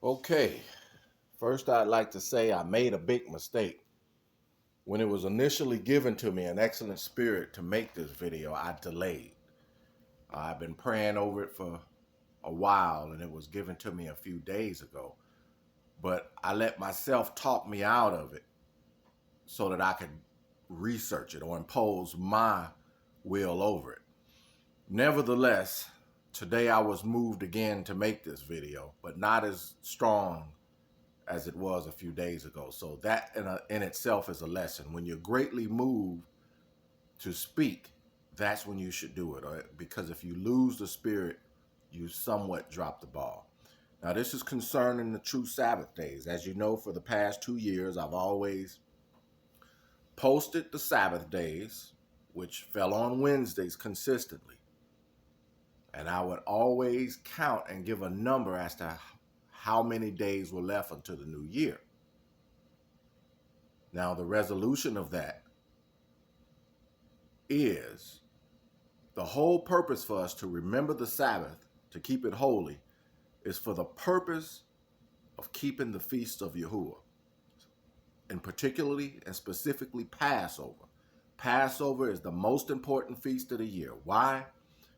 Okay, first I'd like to say I made a big mistake. When it was initially given to me, an excellent spirit to make this video, I delayed. I've been praying over it for a while and it was given to me a few days ago. But I let myself talk me out of it so that I could research it or impose my will over it. Nevertheless, today I was moved again to make this video, but not as strong as it was a few days ago. So that in itself is a lesson. When you're greatly moved to speak, that's when you should do it. Because if you lose the spirit, you somewhat drop the ball. Now, this is concerning the true Sabbath days. As you know, for the past 2 years, I've always posted the Sabbath days, which fell on Wednesdays consistently. And I would always count and give a number as to how many days were left until the new year. Now, the resolution of that is the whole purpose for us to remember the Sabbath, to keep it holy, is for the purpose of keeping the feasts of Yahuwah, and particularly and specifically Passover. Passover is the most important feast of the year. Why?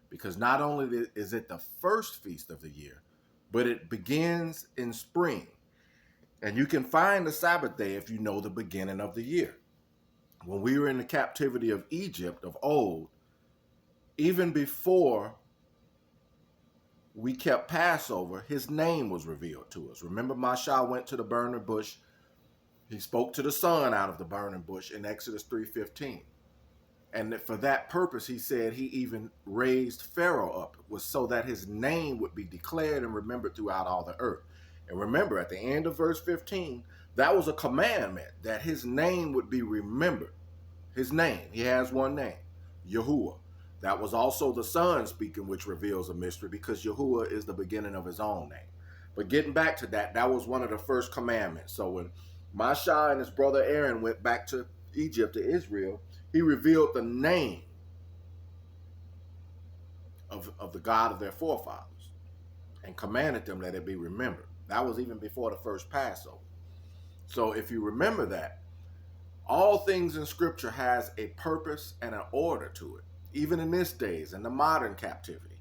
Because not only is it the first feast of the year, but it begins in spring. And you can find the Sabbath day if you know the beginning of the year. When we were in the captivity of Egypt of old, even before we kept Passover, his name was revealed to us. Remember, Mashah went to the burning bush. He spoke to the sun out of the burning bush in Exodus 3:15. And for that purpose, he said he even raised Pharaoh up, was so that his name would be declared and remembered throughout all the earth. And remember, at the end of verse 15, that was a commandment that his name would be remembered. His name, he has one name, Yahuwah. That was also the Son speaking, which reveals a mystery because Yahuwah is the beginning of his own name. But getting back to that, that was one of the first commandments. So when Mashah and his brother Aaron went back to Egypt, to Israel, he revealed the name of the God of their forefathers and commanded them that it be remembered. That was even before the first Passover. So if you remember that, all things in Scripture has a purpose and an order to it, even in this days, in the modern captivity.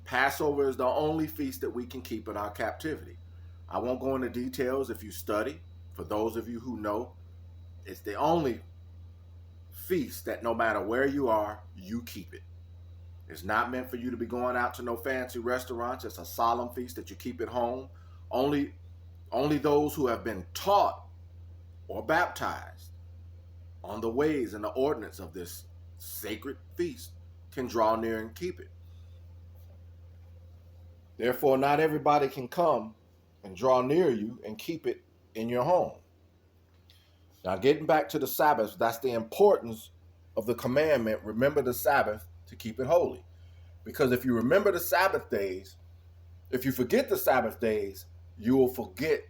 Passover is the only feast that we can keep in our captivity. I won't go into details if you study. For those of you who know, it's the only feast that no matter where you are, you keep it. It's not meant for you to be going out to no fancy restaurants. It's a solemn feast that you keep at home. Only those who have been taught or baptized on the ways and the ordinance of this sacred feast can draw near and keep it. Therefore, not everybody can come and draw near you and keep it in your home. Now, getting back to the Sabbath, that's the importance of the commandment, remember the Sabbath to keep it holy. Because if you remember the Sabbath days, if you forget the Sabbath days, you will forget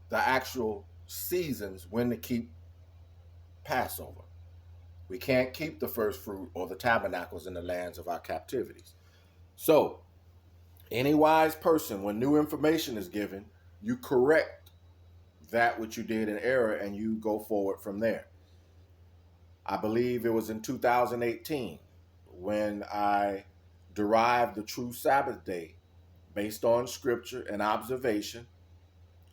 the actual seasons when to keep Passover. We can't keep the first fruit or the tabernacles in the lands of our captivities. So, any wise person, when new information is given, you correct that which you did in error and you go forward from there. I believe it was in 2018 when I derived the true Sabbath day based on scripture and observation.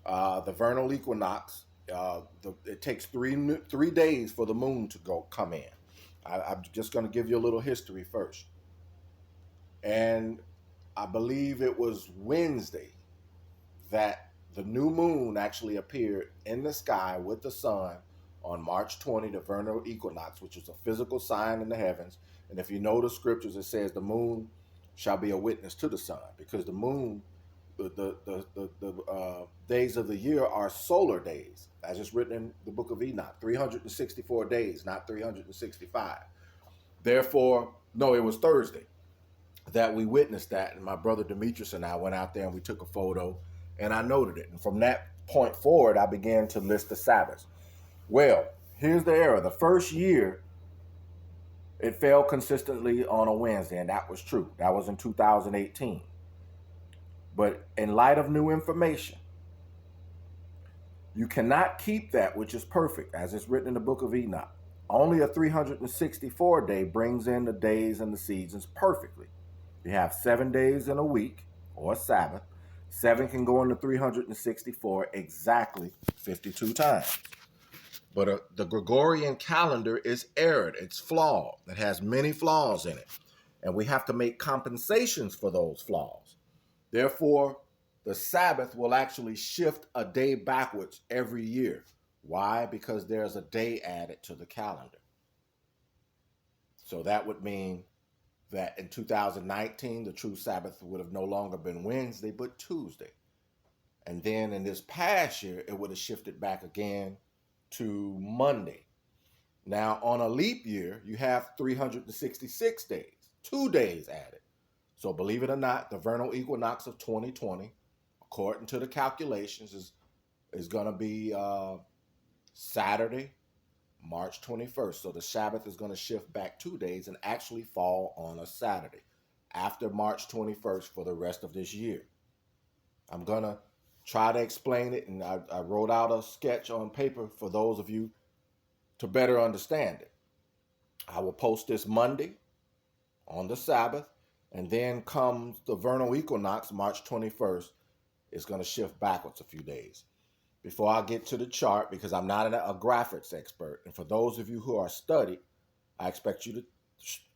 The vernal equinox, it takes three days for the moon to come in. I'm just going to give you a little history first. And I believe it was Wednesday that the new moon actually appeared in the sky with the sun on March 20, the vernal equinox, which is a physical sign in the heavens. And if you know the scriptures, it says the moon shall be a witness to the sun, because the moon, the days of the year are solar days, as it's written in the book of Enoch, 364 days, not 365. Therefore, no, it was Thursday that we witnessed that, and my brother Demetrius and I went out there and we took a photo, and I noted it. And from that point forward, I began to list the Sabbaths. Well, here's the error. The first year, it fell consistently on a Wednesday, and that was true. That was in 2018. But in light of new information, you cannot keep that which is perfect, as it's written in the book of Enoch. Only a 364 day brings in the days and the seasons perfectly. You have 7 days in a week, or a Sabbath. 7 can go into 364 exactly 52 times. But the Gregorian calendar is erred. It's flawed. It has many flaws in it. And we have to make compensations for those flaws. Therefore, the Sabbath will actually shift a day backwards every year. Why? Because there's a day added to the calendar. So that would mean that in 2019, the true Sabbath would have no longer been Wednesday, but Tuesday. And then in this past year, it would have shifted back again to Monday. Now, on a leap year, you have 366 days, 2 days added. So believe it or not, the vernal equinox of 2020, according to the calculations, is going to be Saturday, March 21st. So the Sabbath is going to shift back 2 days and actually fall on a Saturday after March 21st for the rest of this year. I'm going to try to explain it, and I wrote out a sketch on paper for those of you to better understand it. I will post this Monday on the Sabbath, and then comes the vernal equinox, March 21st, it's going to shift backwards a few days. Before I get to the chart, because I'm not a graphics expert, and for those of you who are studied, I expect you to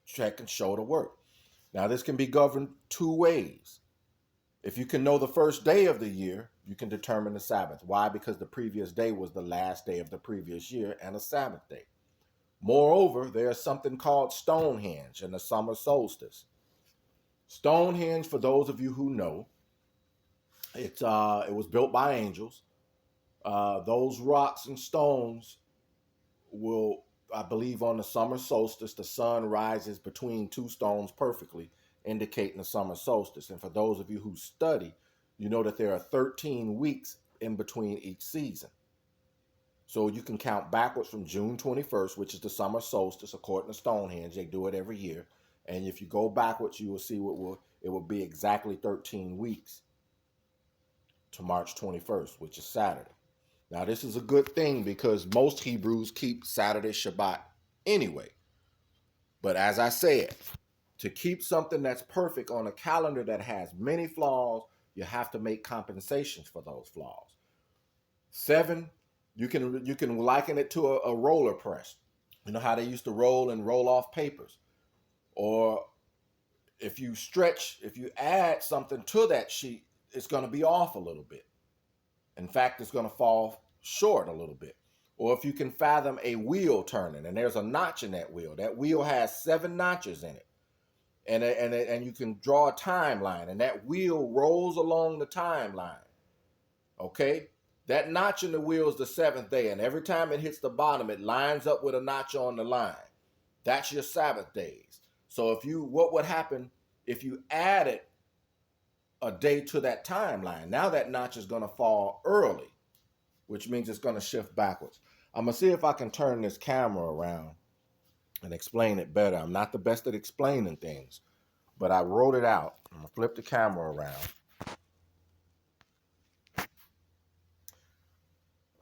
check and show the work. Now, this can be governed 2 ways. If you can know the first day of the year, you can determine the Sabbath. Why? Because the previous day was the last day of the previous year and a Sabbath day. Moreover, there is something called Stonehenge and the summer solstice. Stonehenge, for those of you who know, it was built by angels. Those rocks and stones will, I believe, on the summer solstice, the sun rises between 2 stones perfectly, indicating the summer solstice. And for those of you who study, you know that there are 13 weeks in between each season. So you can count backwards from June 21st, which is the summer solstice, according to Stonehenge. They do it every year. And if you go backwards, you will see it will be exactly 13 weeks to March 21st, which is Saturday. Now, this is a good thing because most Hebrews keep Saturday Shabbat anyway. But as I said, to keep something that's perfect on a calendar that has many flaws, you have to make compensations for those flaws. 7, you can liken it to a roller press. You know how they used to roll and roll off papers? Or if you add something to that sheet, it's going to be off a little bit. In fact, it's going to fall short a little bit. Or if you can fathom a wheel turning and there's a notch in that wheel has 7 notches in it. And you can draw a timeline, and that wheel rolls along the timeline. Okay? That notch in the wheel is the 7th day, and every time it hits the bottom, it lines up with a notch on the line. That's your Sabbath days. So what would happen if you added a day to that timeline? Now that notch is going to fall early, which means it's going to shift backwards. I'm going to see if I can turn this camera around and explain it better. I'm not the best at explaining things, but I wrote it out. I'm going to flip the camera around.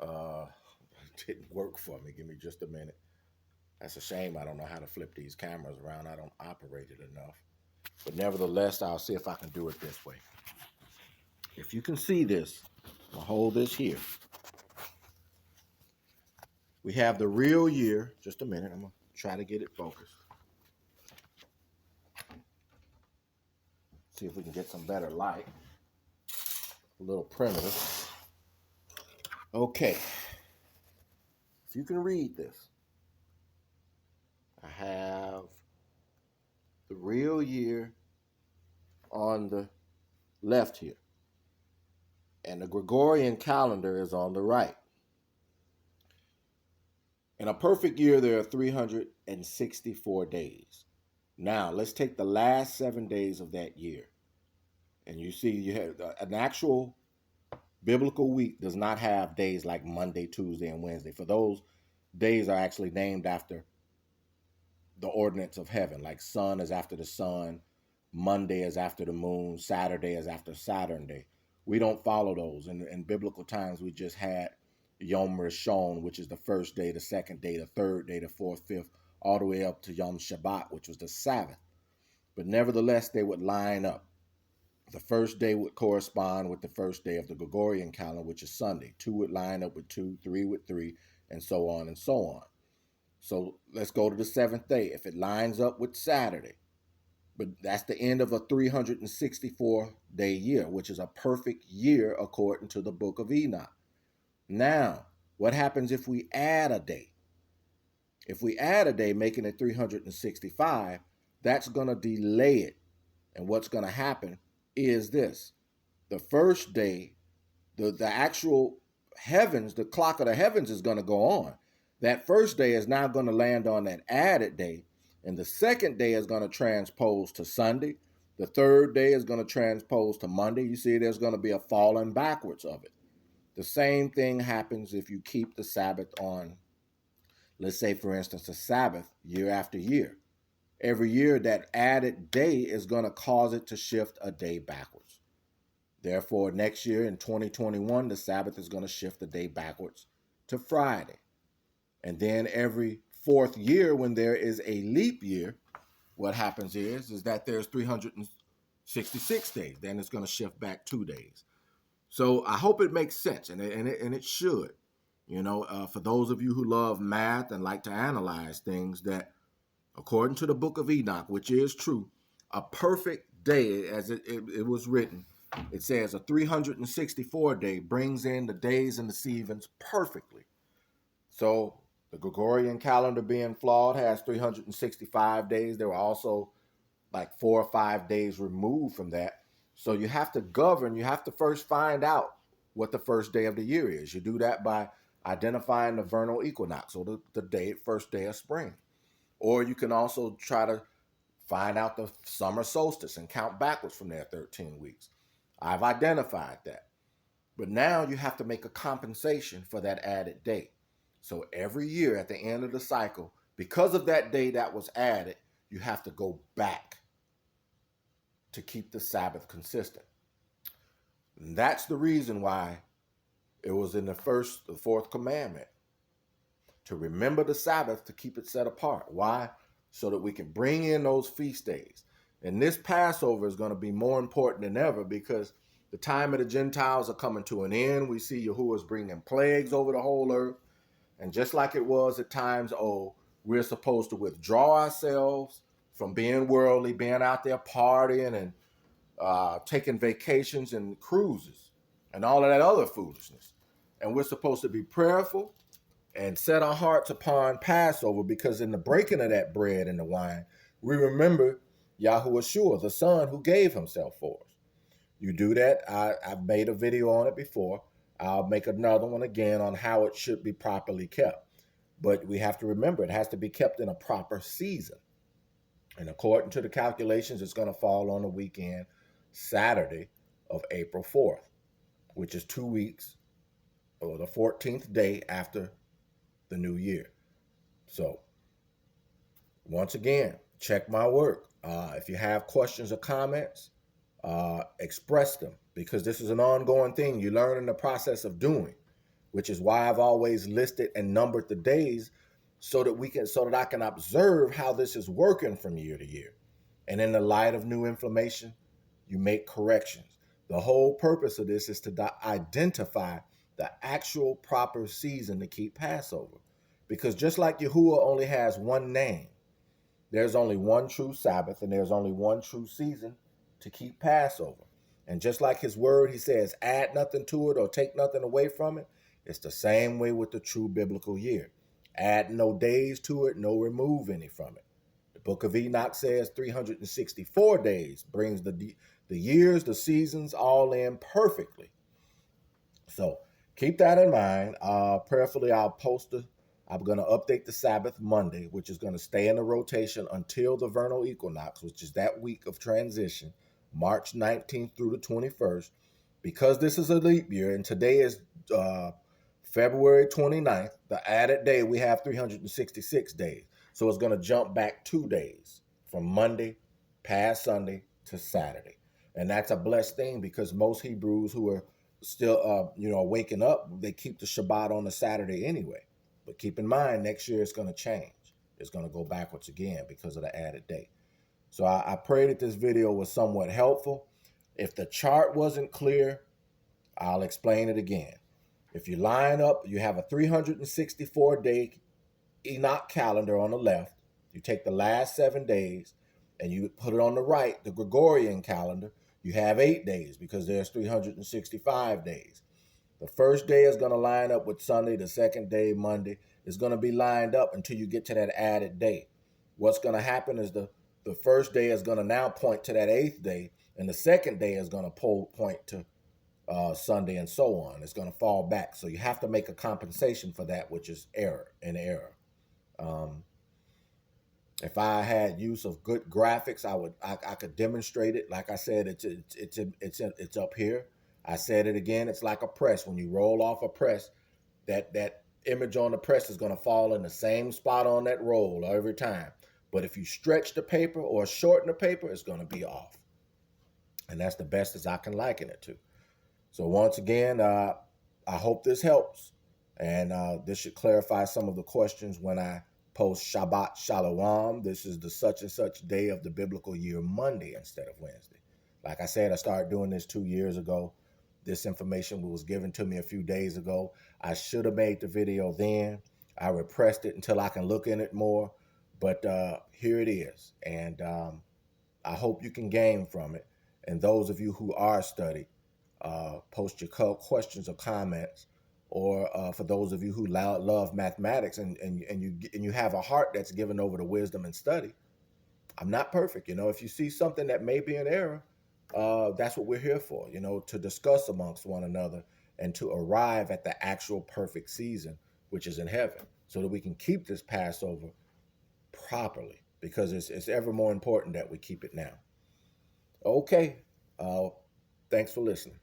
It didn't work for me. Give me just a minute. That's a shame. I don't know how to flip these cameras around. I don't operate it enough. But nevertheless, I'll see if I can do it this way. If you can see this, I'll hold this here. We have the real year. Just a minute. I'm going to try to get it focused. See if we can get some better light. A little primitive. Okay. If you can read this, I have the real year on the left here. And the Gregorian calendar is on the right. In a perfect year, there are 364 days. Now, let's take the last 7 days of that year. And you see, you have an actual biblical week does not have days like Monday, Tuesday, and Wednesday. For those days are actually named after the ordinance of heaven. Like sun is after the sun. Monday is after the moon, Saturday is after Saturn day. We don't follow those. In biblical times, we just had Yom Rishon, which is the first day, the second day, the third day, the fourth, fifth, all the way up to Yom Shabbat, which was the Sabbath. But nevertheless, they would line up. The first day would correspond with the first day of the Gregorian calendar, which is Sunday. 2 would line up with 2, 3 with 3, and so on and so on. So let's go to the seventh day. If it lines up with Saturday, but that's the end of a 364-day year, which is a perfect year according to the book of Enoch. Now, what happens if we add a day? If we add a day, making it 365, that's going to delay it. And what's going to happen is this. The first day, the actual heavens, the clock of the heavens is going to go on. That first day is now going to land on that added day. And the second day is going to transpose to Sunday. The third day is going to transpose to Monday. You see, there's going to be a falling backwards of it. The same thing happens if you keep the Sabbath on, let's say, for instance, a Sabbath year after year. Every year, that added day is going to cause it to shift a day backwards. Therefore, next year in 2021, the Sabbath is going to shift a day backwards to Friday. And then every fourth year, when there is a leap year, what happens is that there's 366 days. Then it's going to shift back 2 days. So I hope it makes sense, and it should. You know, for those of you who love math and like to analyze things, that according to the book of Enoch, which is true, a perfect day, as it was written, it says a 364 day brings in the days and the seasons perfectly. So the Gregorian calendar, being flawed, has 365 days. There were also like 4 or 5 days removed from that. So you have to govern. You have to first find out what the first day of the year is. You do that by identifying the vernal equinox, or the first day of spring. Or you can also try to find out the summer solstice and count backwards from there 13 weeks. I've identified that. But now you have to make a compensation for that added day. So every year at the end of the cycle, because of that day that was added, you have to go back to keep the Sabbath consistent. And that's the reason why it was in the fourth commandment, to remember the Sabbath, to keep it set apart. Why? So that we can bring in those feast days. And this Passover is going to be more important than ever, because the time of the Gentiles are coming to an end. We see Yahuwah's bringing plagues over the whole earth. And just like it was at times, we're supposed to withdraw ourselves from being worldly, being out there partying and taking vacations and cruises and all of that other foolishness. And we're supposed to be prayerful and set our hearts upon Passover, because in the breaking of that bread and the wine, we remember Yahuwah, the Son who gave himself for us. You do that. I've made a video on it before. I'll make another one again on how it should be properly kept. But we have to remember, it has to be kept in a proper season. And according to the calculations, it's going to fall on the weekend, Saturday of April 4th, which is 2 weeks, or the 14th day after the new year. So, once again, check my work. If you have questions or comments, express them, because this is an ongoing thing. You learn in the process of doing, which is why I've always listed and numbered the days, so that I can observe how this is working from year to year. And in the light of new information, you make corrections. The whole purpose of this is to identify the actual proper season to keep Passover. Because just like Yahuwah only has one name, there's only one true Sabbath, and there's only one true season to keep Passover. And just like his word, he says, add nothing to it or take nothing away from it. It's the same way with the true biblical year. Add no days to it, no remove any from it. The book of Enoch says 364 days brings the years, the seasons all in perfectly. So keep that in mind. Prayerfully, I'm going to update the Sabbath Monday, which is going to stay in the rotation until the vernal equinox, which is that week of transition, March 19th through the 21st. Because this is a leap year, and today is February 29th, the added day, we have 366 days. So it's going to jump back 2 days from Monday past Sunday to Saturday. And that's a blessed thing because most Hebrews who are still, waking up, they keep the Shabbat on a Saturday anyway. But keep in mind, next year it's going to change. It's going to go backwards again because of the added day. So I pray that this video was somewhat helpful. If the chart wasn't clear, I'll explain it again. If you line up, you have a 364-day Enoch calendar on the left. You take the last 7 days and you put it on the right, the Gregorian calendar. You have 8 days because there's 365 days. The first day is going to line up with Sunday. The second day, Monday, is going to be lined up until you get to that added day. What's going to happen is the first day is going to now point to that 8th day, and the second day is going to point to Sunday, and so on. It's going to fall back. So you have to make a compensation for that, which is error. If I had use of good graphics, I could demonstrate it. Like I said, it's up here. I said it again. It's like a press. When you roll off a press, that image on the press is going to fall in the same spot on that roll every time. But if you stretch the paper or shorten the paper, it's going to be off. And that's the best as I can liken it to. So once again, I hope this helps. And this should clarify some of the questions when I post Shabbat Shalom. This is the such and such day of the biblical year, Monday instead of Wednesday. Like I said, I started doing this 2 years ago. This information was given to me a few days ago. I should have made the video then. I repressed it until I can look in it more. But here it is. And I hope you can gain from it. And those of you who are studied, post your questions or comments. Or for those of you who love mathematics and you have a heart that's given over to wisdom and study. I'm not perfect. If you see something that may be an error, that's what we're here for, to discuss amongst one another and to arrive at the actual perfect season, which is in heaven, so that we can keep this Passover properly, because it's ever more important that we keep it now. Okay. Thanks for listening.